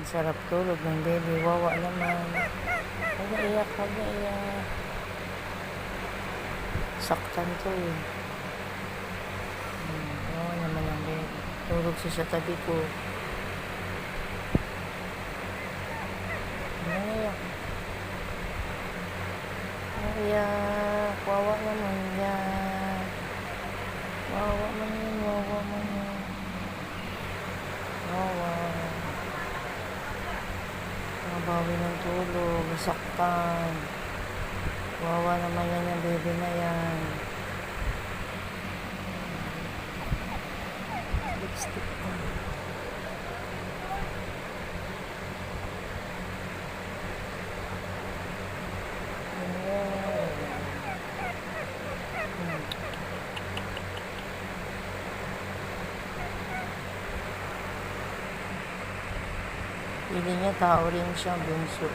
Sarap tulog ng baby. Wawa naman. Huwag na iyak, huwag na iyak. Saktan to eh. Wawa naman ang baby. Tulog siya sa tabi ko. Huwag na iyak. Iyak. Wawa naman yan. Wawa man yan, wawa man yan. Wawa. Nabawi ng tulog, nasaktan. Wawa naman yan yung baby na yan. Lipstick ko. Pili niya tao rin siya, bunso.